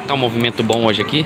Tá um movimento bom hoje aqui.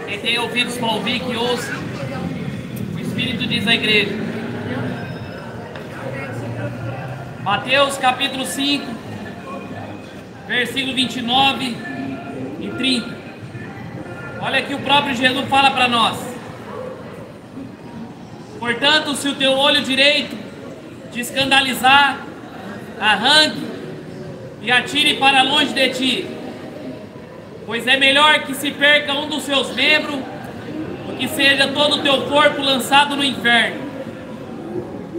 Quem tem ouvidos para ouvir, que ouça. O Espírito diz à igreja. Mateus capítulo 5, versículo 29 e 30. Olha que o próprio Jesus fala para nós. Portanto, se o teu olho direito te escandalizar, arranque e atire para longe de ti. Pois é melhor que se perca um dos seus membros do que seja todo o teu corpo lançado no inferno.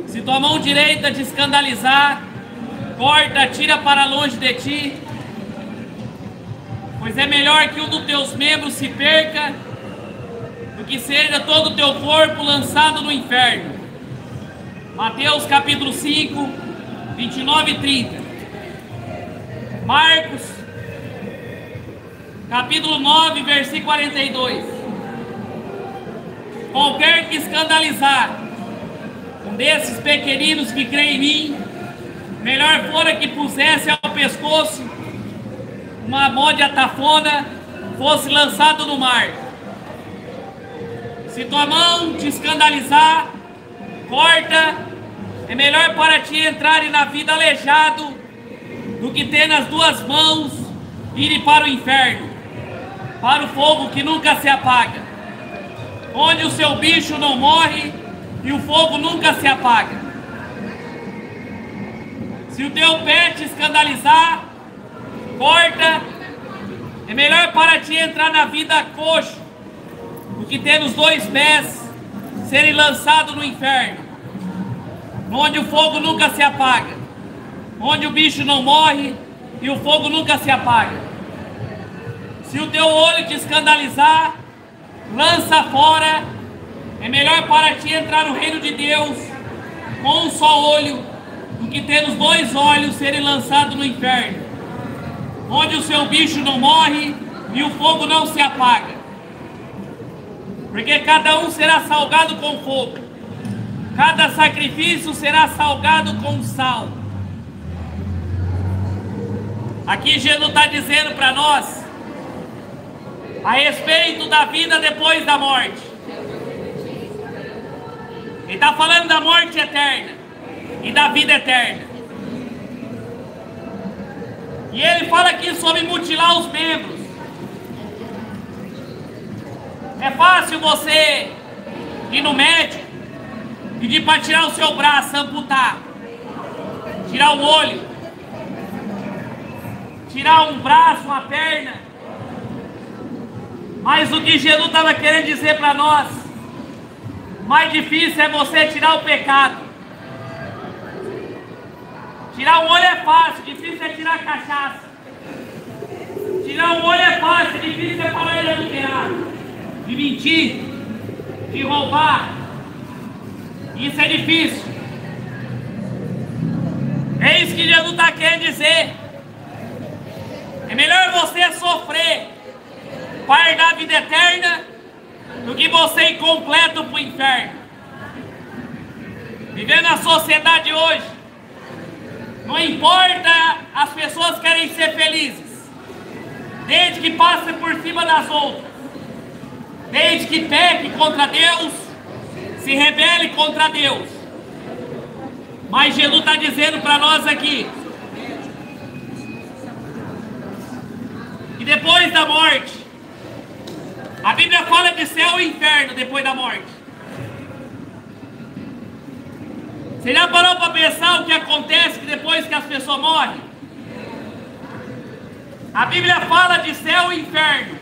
Se tua mão direita te escandalizar, corta, tira para longe de ti. Pois é melhor que um dos teus membros se perca do que seja todo o teu corpo lançado no inferno. Mateus capítulo 5, 29 e 30. Marcos capítulo 9, versículo 42. Qualquer que escandalizar um desses pequeninos que crê em mim, melhor fora que pusesse ao pescoço uma mó de atafona, fosse lançado no mar. Se tua mão te escandalizar, corta. É melhor para ti entrar na vida aleijado do que ter nas duas mãos ir para o inferno, para o fogo que nunca se apaga, onde o seu bicho não morre e o fogo nunca se apaga. Se o teu pé te escandalizar, corta. É melhor para ti entrar na vida coxo do que ter os dois pés serem lançados no inferno, onde o fogo nunca se apaga, onde o bicho não morre e o fogo nunca se apaga. Se o teu olho te escandalizar, lança fora. É melhor para ti entrar no reino de Deus com um só olho do que ter os dois olhos serem lançados no inferno, onde o seu bicho não morre e o fogo não se apaga. Porque cada um será salgado com fogo, cada sacrifício será salgado com sal. Aqui Jesus está dizendo para nós a respeito da vida depois da morte. Ele está falando da morte eterna e da vida eterna. E ele fala aqui sobre mutilar os membros. É fácil você ir no médico, pedir para tirar o seu braço, amputar, tirar o olho, tirar um braço, uma perna. Mas o que Jesus estava querendo dizer para nós, mais difícil é você tirar o pecado. Tirar um olho é fácil, difícil é tirar a cachaça. Tirar um olho é fácil, difícil é parar de adulterar, de mentir, de roubar. Isso é difícil. É isso que Jesus está querendo dizer. É melhor você sofrer para herdar a vida eterna do que você ir completo para o inferno. Vivendo na sociedade hoje, não importa, as pessoas querem ser felizes, desde que passem por cima das outras, desde que peque contra Deus, se rebele contra Deus. Mas Jesus está dizendo para nós aqui que depois da morte, a Bíblia fala de céu e inferno depois da morte. Você já parou para pensar o que acontece depois que as pessoas morrem? A Bíblia fala de céu e inferno.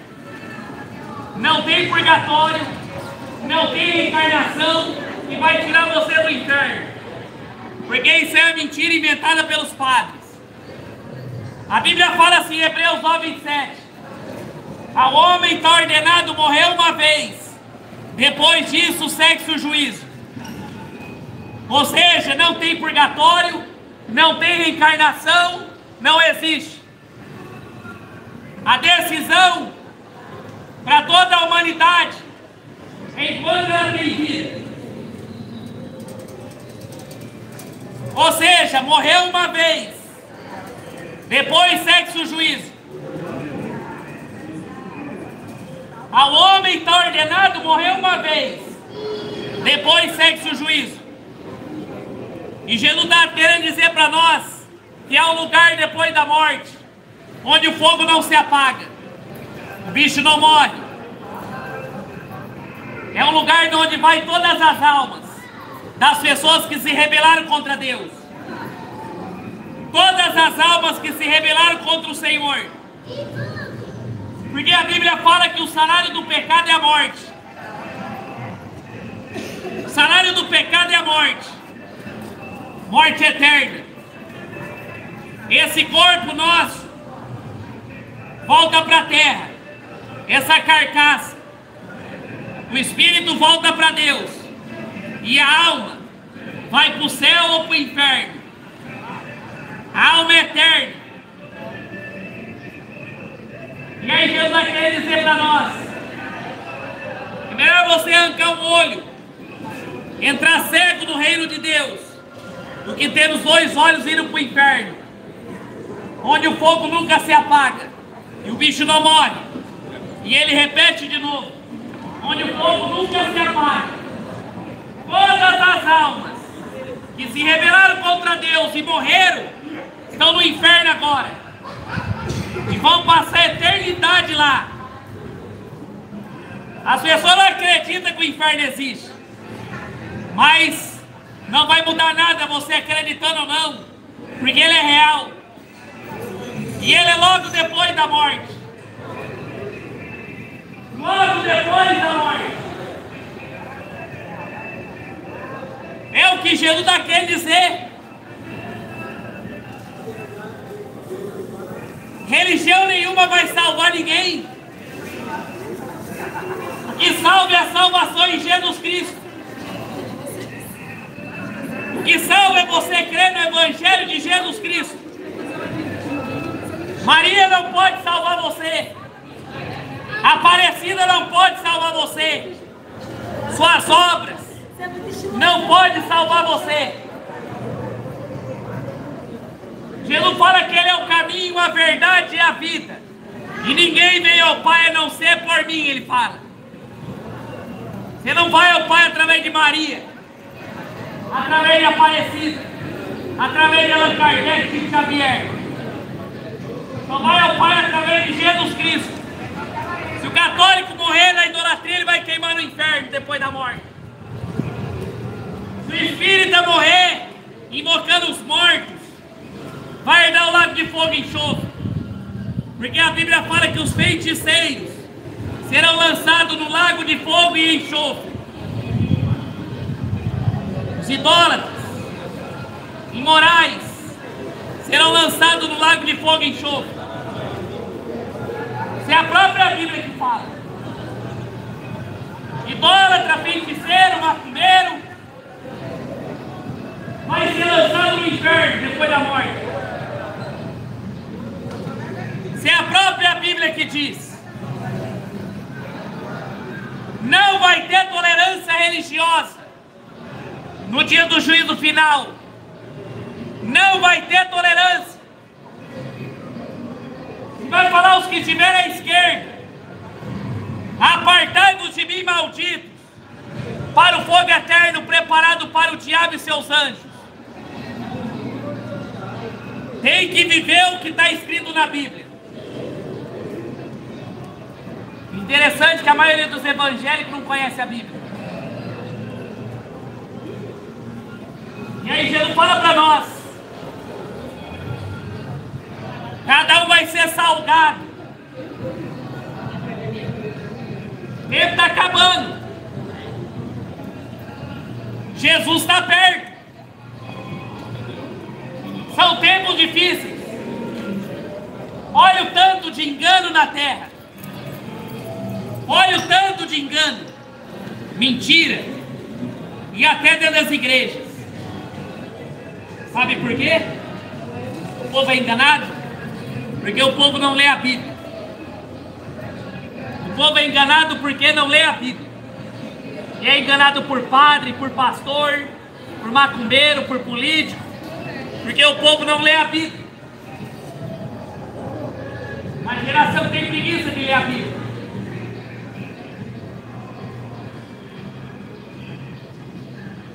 Não tem purgatório, não tem reencarnação que vai tirar você do inferno. Porque isso é mentira inventada pelos padres. A Bíblia fala assim, Hebreus 9:27. Ao homem está ordenado morrer uma vez, depois disso segue-se o juízo. Ou seja, não tem purgatório, não tem reencarnação, não existe. A decisão para toda a humanidade é enquanto ela tem vida. Ou seja, morreu uma vez, depois segue-se o juízo. Ao homem está ordenado morrer uma vez, depois segue-se o juízo. E Jesus está querendo dizer para nós que há um lugar depois da morte, onde o fogo não se apaga, o bicho não morre. É um lugar onde vai todas as almas das pessoas que se rebelaram contra Deus. Todas as almas que se rebelaram contra o Senhor. Porque a Bíblia fala que o salário do pecado é a morte. O salário do pecado é a morte. Morte eterna. Esse corpo nosso volta para a terra. Essa carcaça. O espírito volta para Deus. E a alma vai para o céu ou para o inferno. A alma é eterna. E aí Deus vai querer dizer para nós: é melhor você arrancar um olho, entrar cego no reino de Deus, do que ter os dois olhos indo para o inferno, onde o fogo nunca se apaga e o bicho não morre. E ele repete de novo: onde o fogo nunca se apaga. Todas as almas que se rebelaram contra Deus e morreram estão no inferno agora. E vão passar a eternidade lá. As pessoas não acreditam que o inferno existe. Mas não vai mudar nada você acreditando ou não. Porque ele é real. E ele é logo depois da morte. Logo depois da morte. É o que Jesus está querendo dizer. Religião nenhuma vai salvar ninguém. O que salva é a salvação em Jesus Cristo. O que salva é você crer no Evangelho de Jesus Cristo. Maria não pode salvar você. Aparecida não pode salvar você. Suas obras não podem salvar você. Jesus fala que Ele é o caminho, a verdade e a vida. E ninguém vem ao Pai a não ser por mim, Ele fala. Você não vai ao Pai através de Maria, através de Aparecida, através de Allan Kardec e Xavier. Só vai ao Pai através de Jesus Cristo. Se o católico morrer na idolatria, ele vai queimar no inferno depois da morte. Se o espírita morrer invocando os mortos, vai herdar o lago de fogo e enxofre. Porque a Bíblia fala que os feiticeiros serão lançados no lago de fogo e enxofre. Os idólatras, imorais, serão lançados no lago de fogo e enxofre. Isso é a própria Bíblia que fala. Idólatra, feiticeiro, macumbeiro, vai ser lançado no inferno depois da morte. Isso é a própria Bíblia que diz. Não vai ter tolerância religiosa no dia do juízo final. Não vai ter tolerância. E vai falar os que estiverem à esquerda: apartai-vos de mim, malditos, para o fogo eterno preparado para o diabo e seus anjos. Tem que viver o que está escrito na Bíblia. Interessante que a maioria dos evangélicos não conhece a Bíblia. E aí Jesus fala para nós: cada um vai ser salgado. O tempo está acabando. Jesus está perto. São tempos difíceis. Olha o tanto de engano na terra. Olha o tanto de engano, mentira, e até dentro das igrejas. Sabe por quê? O povo é enganado? Porque o povo não lê a Bíblia. O povo é enganado porque não lê a Bíblia. E é enganado por padre, por pastor, por macumbeiro, por político, porque o povo não lê a Bíblia. A geração tem preguiça de ler a Bíblia.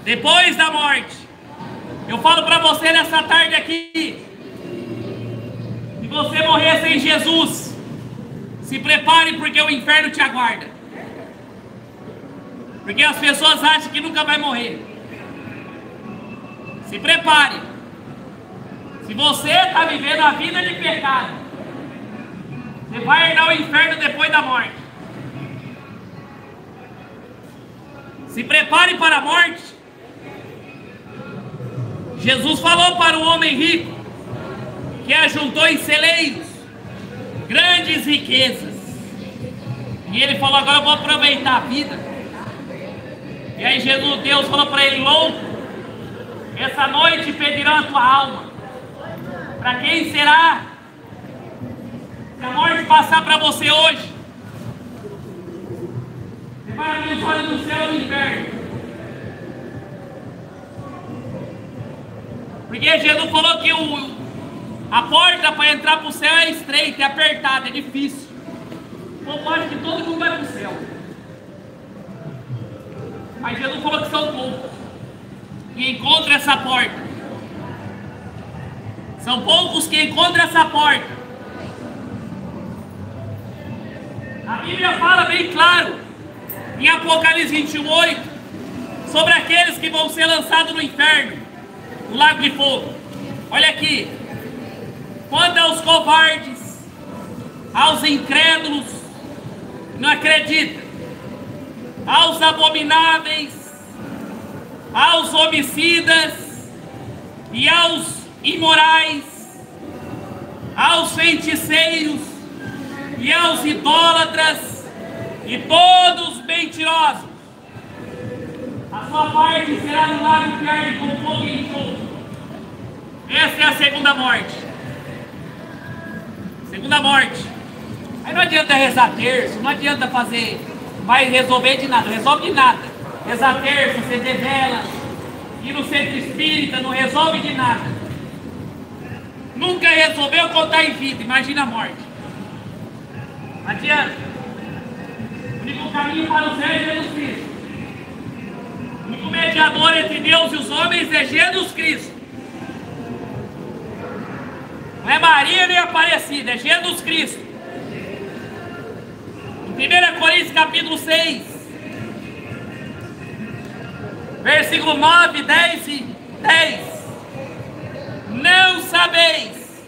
Depois da morte, eu falo para você nessa tarde aqui: se você morrer sem Jesus, se prepare, porque o inferno te aguarda. Porque as pessoas acham que nunca vai morrer. Se prepare. Se você está vivendo a vida de pecado, você vai herdar o inferno depois da morte. Se prepare para a morte. Jesus falou para o homem rico que ajuntou em celeiros grandes riquezas. E ele falou: agora eu vou aproveitar a vida. E aí Deus falou para ele: louco, essa noite pedirão a tua alma. Para quem será? Se a morte passar para você hoje, você vai abrir os olhos do céu e do inferno. Porque Jesus falou que a porta para entrar para o céu é estreita, é apertada, é difícil. O povo acha que todo mundo vai para o céu. Mas Jesus falou que são poucos que encontram essa porta. São poucos que encontram essa porta. A Bíblia fala bem claro, em Apocalipse 21:8, sobre aqueles que vão ser lançados no inferno, no lago de fogo. Olha aqui: quanto aos covardes, aos incrédulos, não acreditam, aos abomináveis, aos homicidas e aos imorais, aos feiticeiros e aos idólatras e todos mentirosos, a sua parte será no lago que arde com fogo e enxofre. Essa é a segunda morte. Segunda morte. Aí não adianta rezar terço, não adianta fazer, vai resolver de nada, resolve de nada. Rezar terço, acender vela, ir no centro espírita, não resolve de nada. Nunca resolveu contar em vida, imagina a morte. Não adianta. O único caminho para o céu é Jesus Cristo. O único mediador entre Deus e os homens é Jesus Cristo. Não é Maria nem Aparecida, é Jesus Cristo. Em 1 Coríntios capítulo 6, versículo 9, 10 e 10. Não sabeis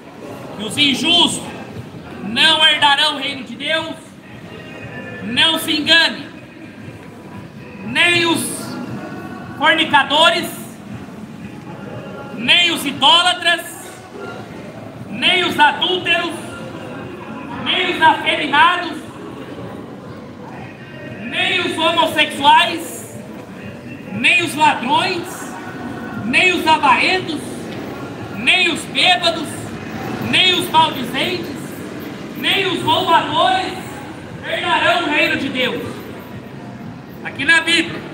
que os injustos não herdarão o reino de Deus. Não se engane, nem os fornicadores, nem os idólatras, nem os adúlteros, nem os afeminados, nem os homossexuais, nem os ladrões, nem os avarentos, nem os bêbados, nem os maldizentes, nem os roubadores herdarão o reino de Deus. Aqui na Bíblia.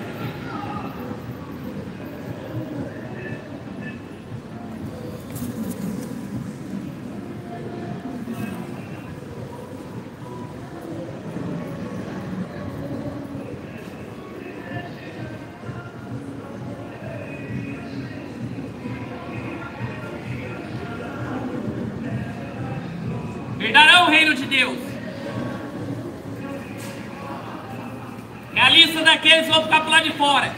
Herdarão o reino de Deus. É a lista daqueles que vão ficar por lá de fora.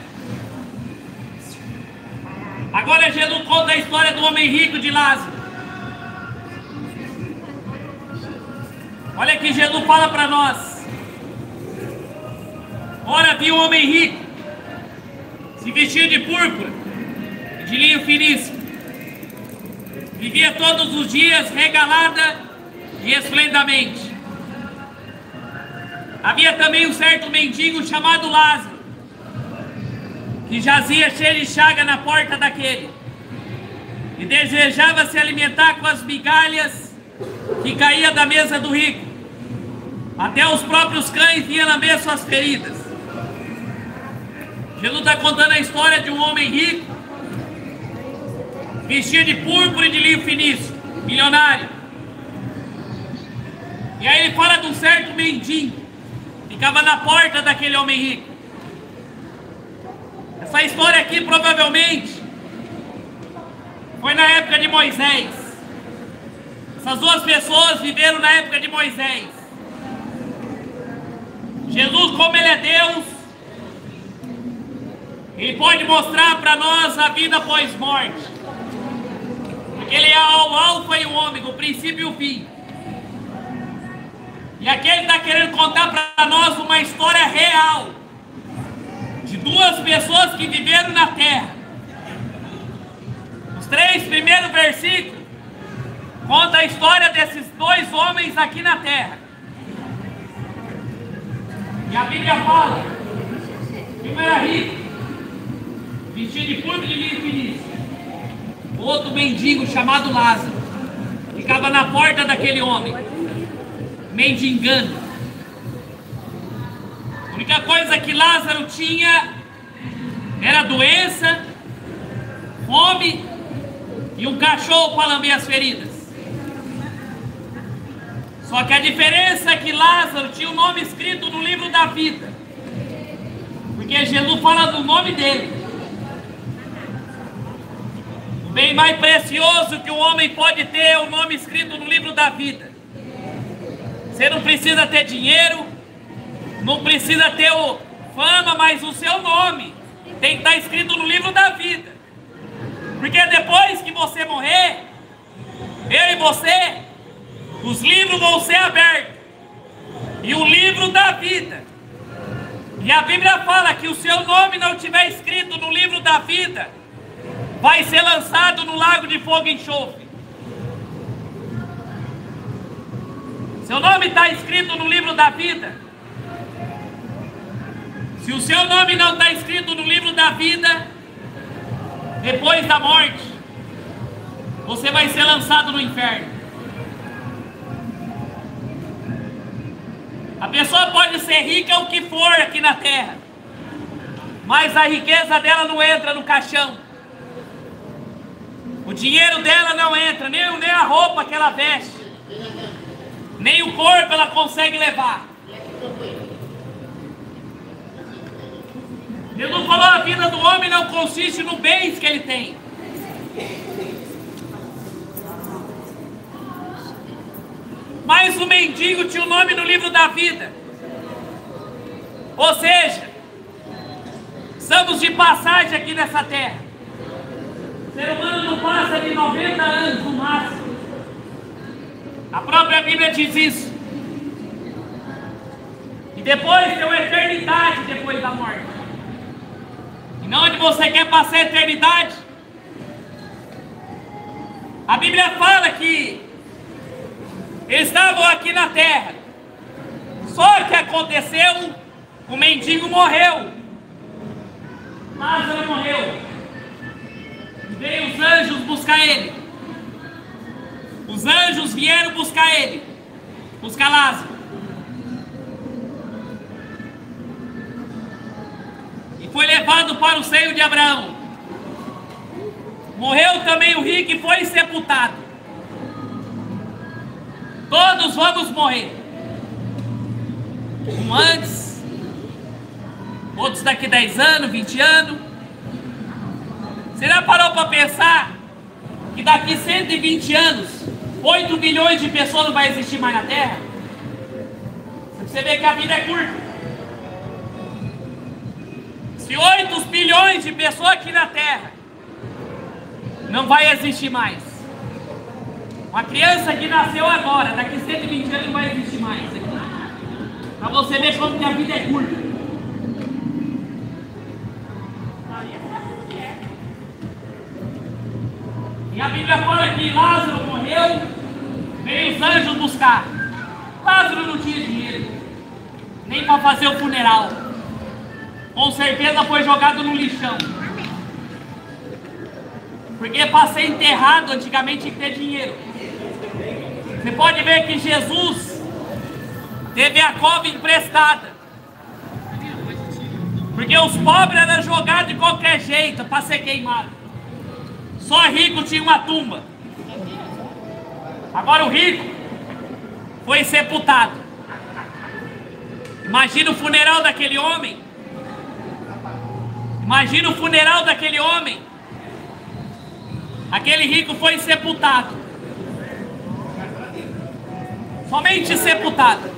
Agora Jesus conta a história do homem rico de Lázaro. Olha que Jesus fala para nós. Ora, viu um homem rico, se vestia de púrpura e de linho finíssimo. Vivia todos os dias regalada e esplendamente. Havia também um certo mendigo chamado Lázaro, que jazia cheio de chaga na porta daquele, e desejava se alimentar com as migalhas que caía da mesa do rico. Até os próprios cães vinham lamber suas feridas. Jesus está contando a história de um homem rico, vestido de púrpura e de linho finíssimo, milionário. E aí ele fala de um certo mendigo, ficava na porta daquele homem rico. Essa história aqui provavelmente foi na época de Moisés. Essas duas pessoas viveram na época de Moisés. Jesus, como Ele é Deus, Ele pode mostrar para nós a vida após morte. Porque Ele é o alfa e o ômega, o princípio e o fim. E aqui Ele está querendo contar para nós uma história real de duas pessoas que viveram na terra. Os 3 primeiros versículos contam a história desses 2 homens aqui na terra. E a Bíblia fala que um era rico, vestido de púrpura e de linho finíssimo. O outro mendigo chamado Lázaro ficava na porta daquele homem, mendigando. A única coisa que Lázaro tinha era doença, fome e um cachorro para lamber as feridas. Só que a diferença é que Lázaro tinha o nome escrito no livro da vida, porque Jesus fala do nome dele. O bem mais precioso que um homem pode ter é o nome escrito no livro da vida. Você não precisa ter dinheiro, não precisa ter fama, mas o seu nome tem que estar escrito no livro da vida. Porque depois que você morrer, eu e você, os livros vão ser abertos. E o livro da vida. E a Bíblia fala que o seu nome não estiver escrito no livro da vida, vai ser lançado no lago de fogo e enxofre. Seu nome está escrito no livro da vida. Se o seu nome não está escrito no livro da vida, depois da morte, você vai ser lançado no inferno. A pessoa pode ser rica o que for aqui na terra, mas a riqueza dela não entra no caixão. O dinheiro dela não entra, nem a roupa que ela veste, nem o corpo ela consegue levar. Jesus falou: a vida do homem não consiste no bens que ele tem. Mas o mendigo tinha o nome no livro da vida. Ou seja, estamos de passagem aqui nessa terra. O ser humano não passa de 90 anos no máximo. A própria Bíblia diz isso. E depois tem uma eternidade depois da morte. E não onde você quer passar a eternidade. A Bíblia fala que eles estavam aqui na terra. Só que aconteceu, o mendigo morreu. Lázaro morreu. Veio os anjos buscar ele. Os anjos vieram buscar ele. Buscar Lázaro. E foi levado para o seio de Abraão. Morreu também o rico e foi sepultado. Todos vamos morrer. Um antes, outros daqui 10 anos, 20 anos. Você já parou para pensar que daqui 120 anos, 8 bilhões de pessoas não vai existir mais na Terra? Você vê que a vida é curta. Se 8 bilhões de pessoas aqui na Terra não vai existir mais. Uma criança que nasceu agora, daqui 120 anos não vai existir mais. Para você ver como que a vida é curta. E a Bíblia fala que Lázaro morreu, veio os anjos buscar. Lázaro não tinha dinheiro, nem para fazer o funeral. Com certeza foi jogado no lixão. Porque para ser enterrado antigamente tinha que ter dinheiro. Você pode ver que Jesus teve a cova emprestada. Porque os pobres eram jogados de qualquer jeito para ser queimados. Só rico tinha uma tumba. Agora o rico foi sepultado. Imagina o funeral daquele homem. Imagina o funeral daquele homem. Aquele rico foi sepultado. Somente sepultado.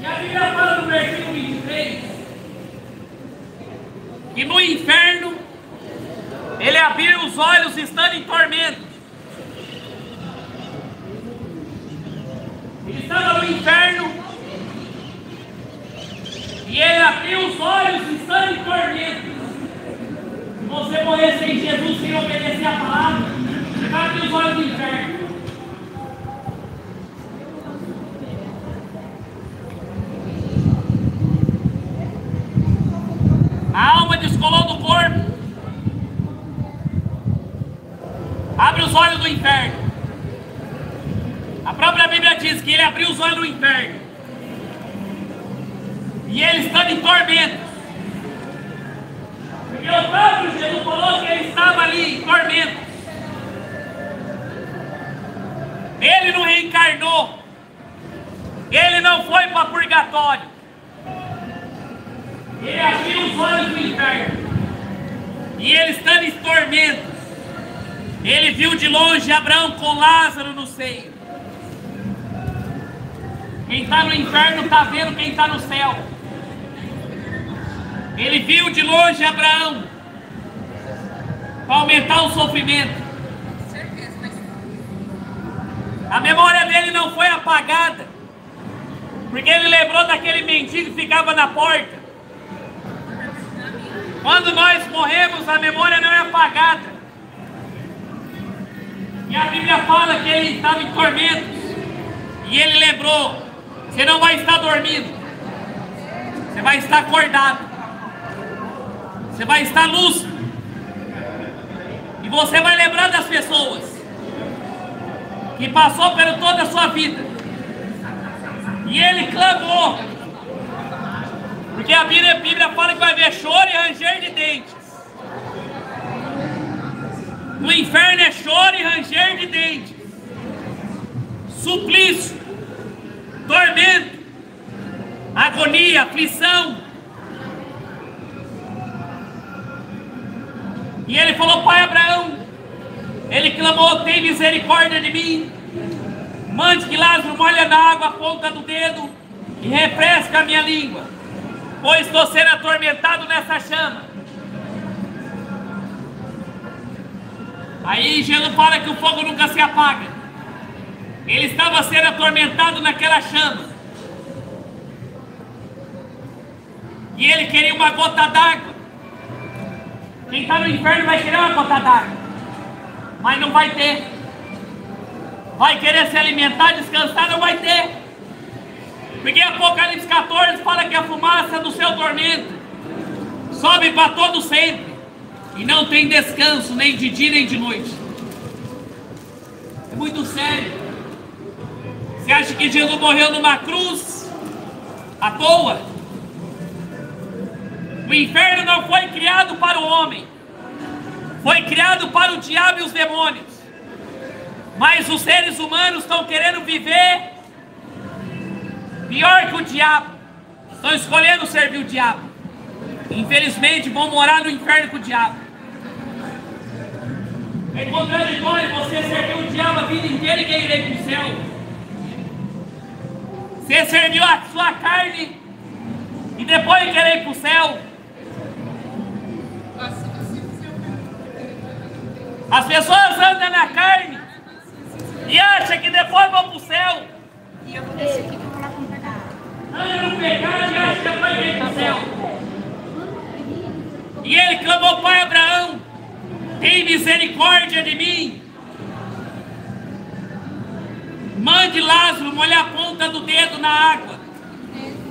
E a Bíblia fala no versículo 23 que no inferno ele abriu os olhos estando em tormento. Ele estava no inferno e ele abriu os olhos estando em tormento. Se você morrer sem Jesus, sem obedecer a palavra, você vai abrir os olhos do inferno. A alma descolou do corpo. Abre os olhos do inferno. A própria Bíblia diz que ele abriu os olhos do inferno. E ele estava em tormento. Porque o próprio Jesus falou que ele estava ali em tormento. Ele não reencarnou. Ele não foi para purgatório. Ele abriu os olhos do inferno. E ele estando em tormentos, ele viu de longe Abraão com Lázaro no seio. Quem está no inferno está vendo quem está no céu. Ele viu de longe Abraão para aumentar o sofrimento. A memória dele não foi apagada, porque ele lembrou daquele mendigo que ficava na porta. Quando nós morremos, a memória não é apagada. E a Bíblia fala que ele estava em tormentos. E ele lembrou: você não vai estar dormindo, você vai estar acordado, você vai estar lúcido. E você vai lembrar das pessoas que passou por toda a sua vida. E ele clamou. Porque a Bíblia fala que vai haver choro e ranger de dentes. No inferno é choro e ranger de dentes. Suplício, tormento, agonia, aflição. E ele falou: Pai Abraão, ele clamou: tem misericórdia de mim. Mande que Lázaro molhe na água a ponta do dedo e refresca a minha língua, pois estou sendo atormentado nessa chama. Aí Jesus fala que o fogo nunca se apaga. Ele estava sendo atormentado naquela chama. E ele queria uma gota d'água. Quem está no inferno vai querer uma gota d'água, mas não vai ter. Vai querer se alimentar, descansar, não vai ter. Porque Apocalipse 14 fala que a fumaça do seu tormento sobe para todo sempre. E não tem descanso, nem de dia nem de noite. É muito sério. Você acha que Jesus morreu numa cruz à toa? O inferno não foi criado para o homem. Foi criado para o diabo e os demônios. Mas os seres humanos estão querendo viver pior que o diabo. Estão escolhendo servir o diabo. Infelizmente vão morar no inferno com o diabo. É contraditório você servir o diabo a vida inteira e querer ir para o céu. Você serviu a sua carne e depois querer ir para o céu. As pessoas andam na carne e acham que depois vão para o céu. E eu vou descer aqui para falar com o pecado. Anda no pecado e acha que depois vem para o céu. E ele clamou: Pai Abraão, tem misericórdia de mim. Mande Lázaro molhar a ponta do dedo na água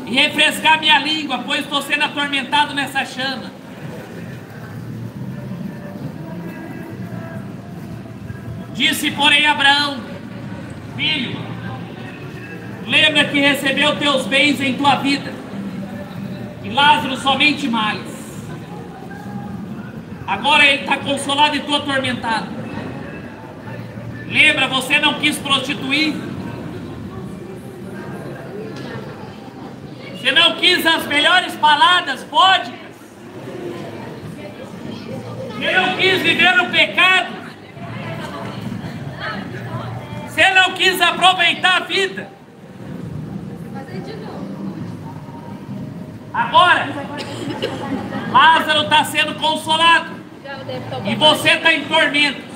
e refrescar minha língua, pois estou sendo atormentado nessa chama. Disse, porém, Abraão: filho, lembra que recebeu teus bens em tua vida, e Lázaro somente males. Agora ele está consolado e tu atormentado. Lembra, você não quis prostituir? Você não quis as melhores baladas vodkas? Você não quis viver no pecado? Você não quis aproveitar a vida? Agora, Lázaro está sendo consolado e você está em tormentos.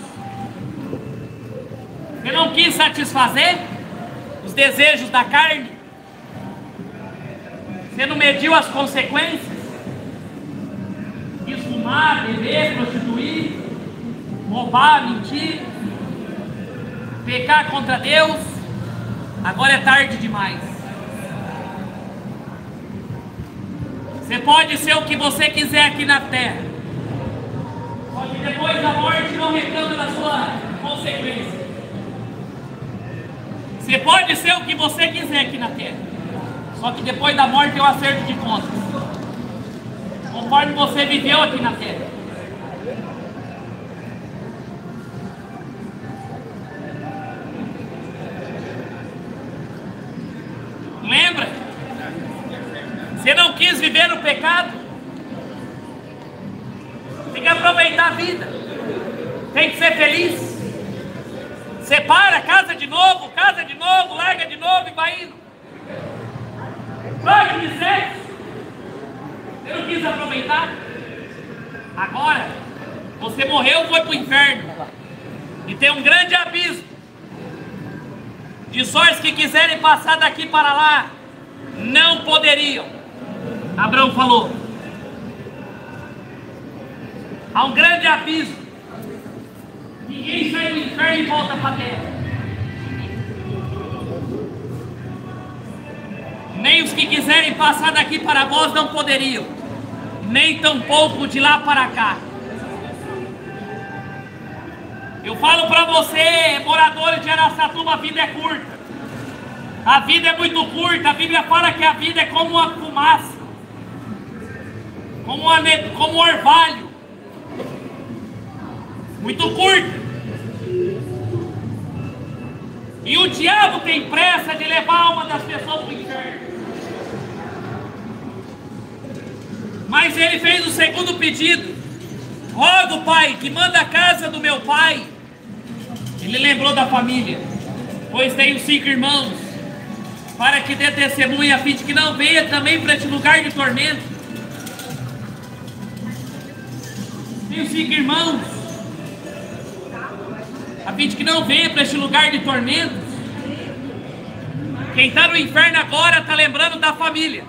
Você não quis satisfazer os desejos da carne? Você não mediu as consequências? Quis fumar, beber, prostituir, roubar, mentir, pecar contra Deus? Agora é tarde demais. Você pode ser o que você quiser aqui na terra, só que depois da morte não reclama da sua consequência. Você pode ser o que você quiser aqui na terra, só que depois da morte é um acerto de contas, conforme você viveu aqui na terra. Lembra? Você não quis viver no pecado? Tem que aproveitar a vida. Tem que ser feliz. Separa, casa de novo, larga de novo e vai indo. Droga de sexo. Você não quis aproveitar? Agora, você morreu, foi para o inferno. E tem um grande abismo de sorte que quiserem passar daqui para lá, não poderiam. Abraão falou: há um grande abismo. Ninguém sai do inferno e volta para a terra. Nem os que quiserem passar daqui para vós não poderiam, nem tampouco de lá para cá. Eu falo para você, moradores de Araçatuba, a vida é curta. A vida é muito curta. A Bíblia fala que a vida é como uma fumaça, como um orvalho. Muito curta. E o diabo tem pressa de levar a alma das pessoas para o inferno. Mas ele fez o segundo pedido: rogo, Pai, que manda a casa do meu pai. Ele lembrou da família, pois tenho 5 irmãos, para que dê testemunha, a fim de que não venha também para este lugar de tormento. Tenho 5 irmãos. a fim de que não venha para este lugar de tormentos. Quem está no inferno agora está lembrando da família.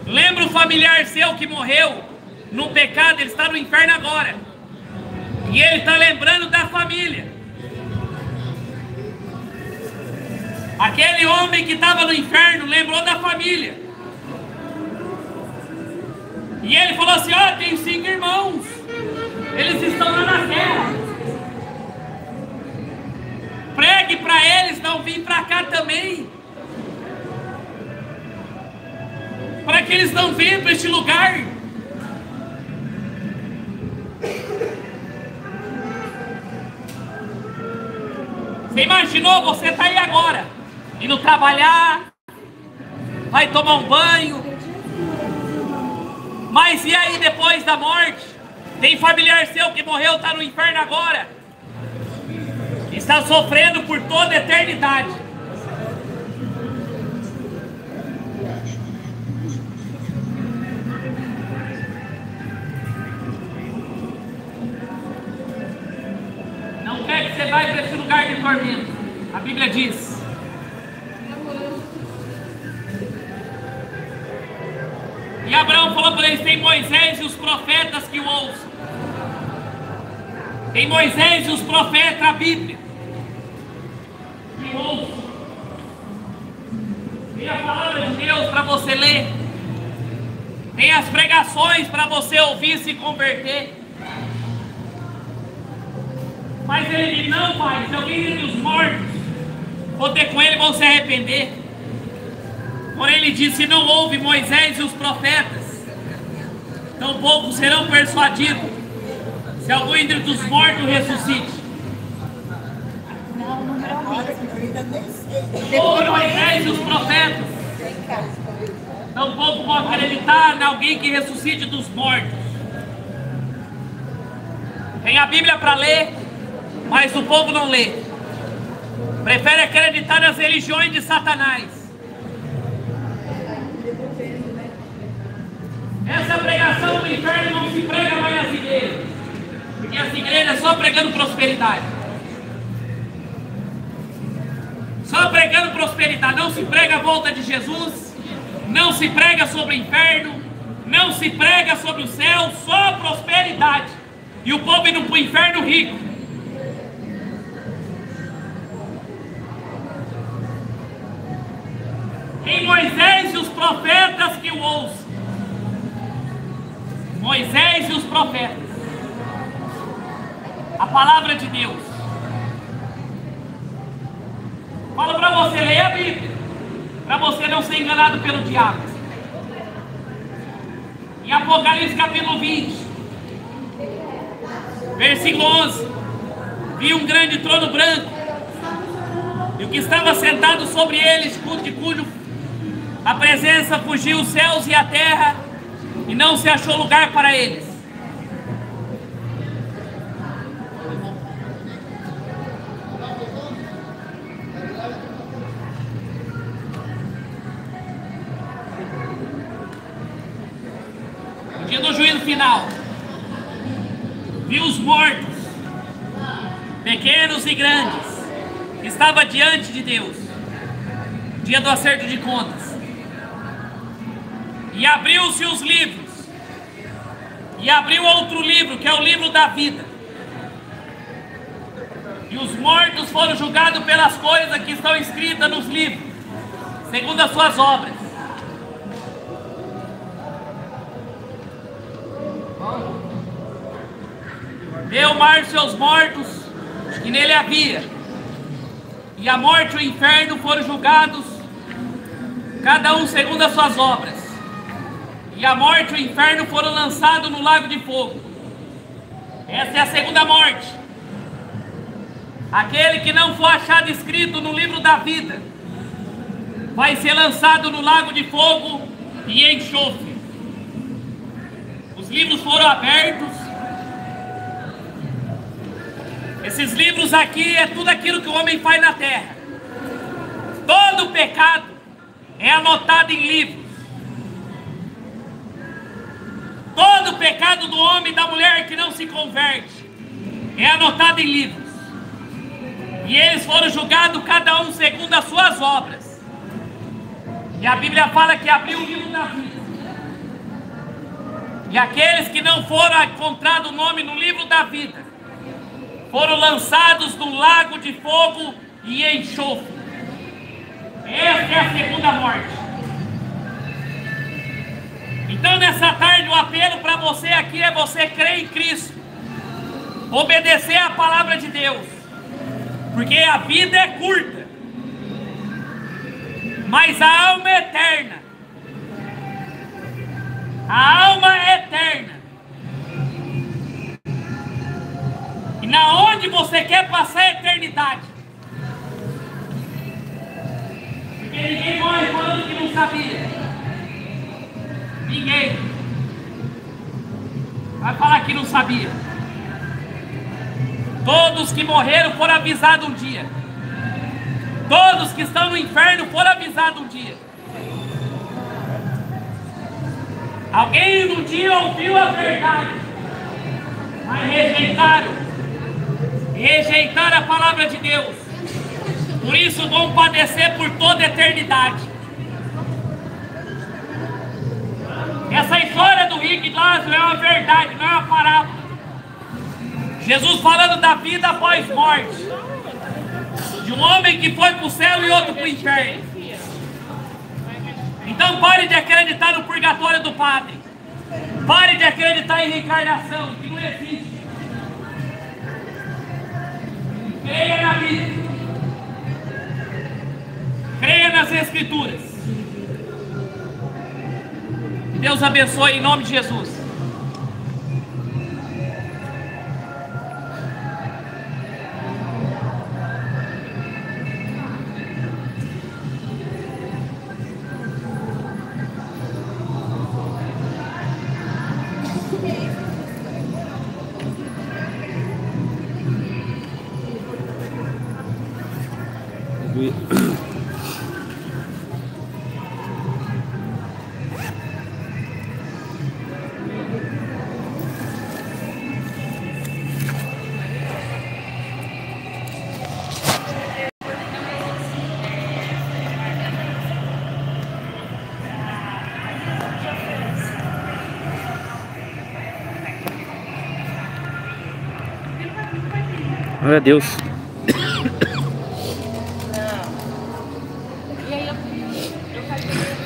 Lembra o familiar seu que morreu no pecado, ele está no inferno agora. E ele está lembrando da família. Aquele homem que estava no inferno lembrou da família. E ele falou assim: ó, tem 5 irmãos. Eles estão lá na terra. Pregue para eles não vir para cá também. Para que eles não venham para este lugar. Você imaginou? Você está aí agora, indo trabalhar, vai tomar um banho. Mas e aí depois da morte? Tem familiar seu que morreu, está no inferno agora. Está sofrendo por toda a eternidade. Não quer que você vá para esse lugar de tormento. A Bíblia diz. E Abraão falou para eles: tem Moisés e os profetas que o ouçam. Tem Moisés e os profetas, a Bíblia, que ouçam. Tem a palavra de Deus para você ler. Tem as pregações para você ouvir e se converter. Mas ele diz: não, pai, se alguém dentre os mortos for ter com ele, vão se arrepender. Porém ele disse: se não ouve Moisés e os profetas, tampouco serão persuadidos, se algum entre os mortos ressuscite. Ouve Moisés e os profetas, tampouco vão acreditar em alguém que ressuscite dos mortos. Tem a Bíblia para ler, mas o povo não lê. Prefere acreditar nas religiões de Satanás. Essa pregação do inferno não se prega mais nas igrejas, porque as igrejas é só pregando prosperidade. Só pregando prosperidade. Não se prega a volta de Jesus, não se prega sobre o inferno, não se prega sobre o céu, só prosperidade. E o povo indo para o inferno rico. Em Moisés e os profetas que o ouçam. Moisés e os profetas. A palavra de Deus. Fala para você, leia a Bíblia, para você não ser enganado pelo diabo. Em Apocalipse capítulo 20, versículo 11. Vi um grande trono branco, e o que estava sentado sobre ele, de cujo a presença fugiu os céus e a terra, e não se achou lugar para eles. No dia do juízo final, viu os mortos, pequenos e grandes, que estavam diante de Deus, dia do acerto de contas. E abriu-se os livros, e abriu outro livro, que é o livro da vida. E os mortos foram julgados pelas coisas que estão escritas nos livros, segundo as suas obras. Deu mar seus mortos, que nele havia, e a morte e o inferno foram julgados, cada um segundo as suas obras. E a morte e o inferno foram lançados no lago de fogo. Essa é a segunda morte. Aquele que não for achado escrito no livro da vida vai ser lançado no lago de fogo e enxofre. Os livros foram abertos. Esses livros aqui é tudo aquilo que o homem faz na terra. Todo pecado é anotado em livros. Todo pecado do homem e da mulher que não se converte é anotado em livros. E eles foram julgados cada um segundo as suas obras. E a Bíblia fala que abriu o livro da vida. E aqueles que não foram encontrados o nome no livro da vida foram lançados no lago de fogo e enxofre. Essa é a segunda morte. Então nessa tarde o apelo para você aqui é você crer em Cristo, obedecer a palavra de Deus, porque a vida é curta, mas a alma é eterna. A alma é eterna. E na onde você quer passar a eternidade? Porque ninguém morre falando que não sabia. Ninguém vai falar que não sabia. Todos que morreram foram avisados um dia. Todos que estão no inferno foram avisados um dia. Alguém um dia ouviu a verdade, mas rejeitaram a palavra de Deus. Por isso vão padecer por toda a eternidade. Essa história do rico e Lázaro é uma verdade, não é uma parábola. Jesus falando da vida após morte, de um homem que foi para o céu e outro para o inferno. Então pare de acreditar no purgatório do padre. Pare de acreditar em reencarnação, que não existe. Creia na Bíblia. Creia nas Escrituras. Que Deus abençoe em nome de Jesus. Glória a Deus. E aí eu fazia.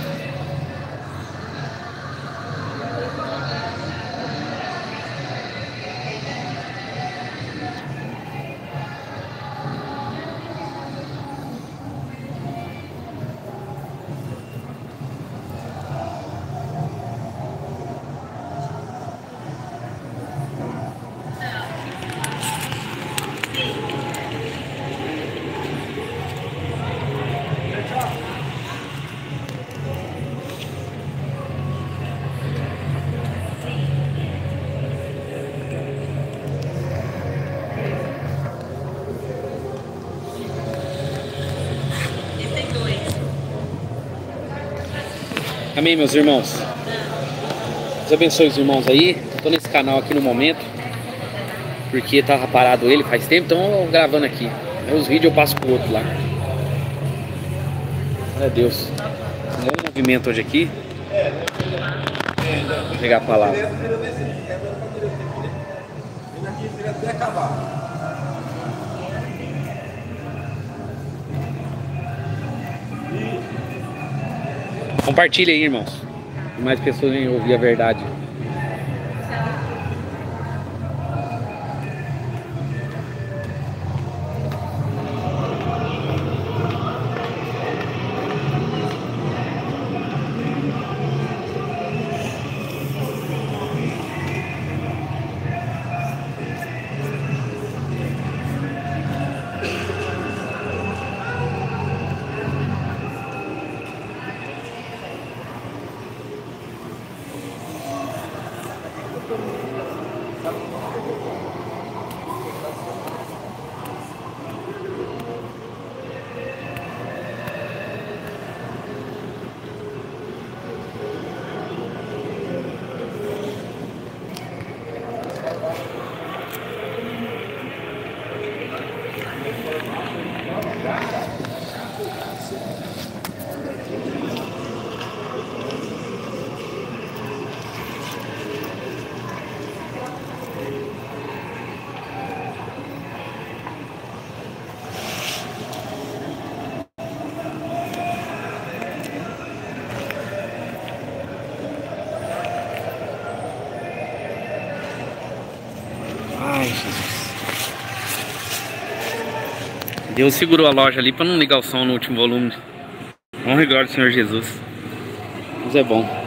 Amém, meus irmãos. Deus abençoe os irmãos aí. Estou nesse canal aqui no momento, porque tava parado ele faz tempo, então eu gravando aqui. Aí os vídeos eu passo pro outro lá. Glória a Deus. Um bom movimento hoje aqui. Vou pegar a palavra. Compartilha aí, irmãos. Mais pessoas vêm ouvir a verdade. Ai, Jesus. Deus segurou a loja ali para não ligar o som no último volume. Honra e glória do Senhor Jesus. Deus é bom.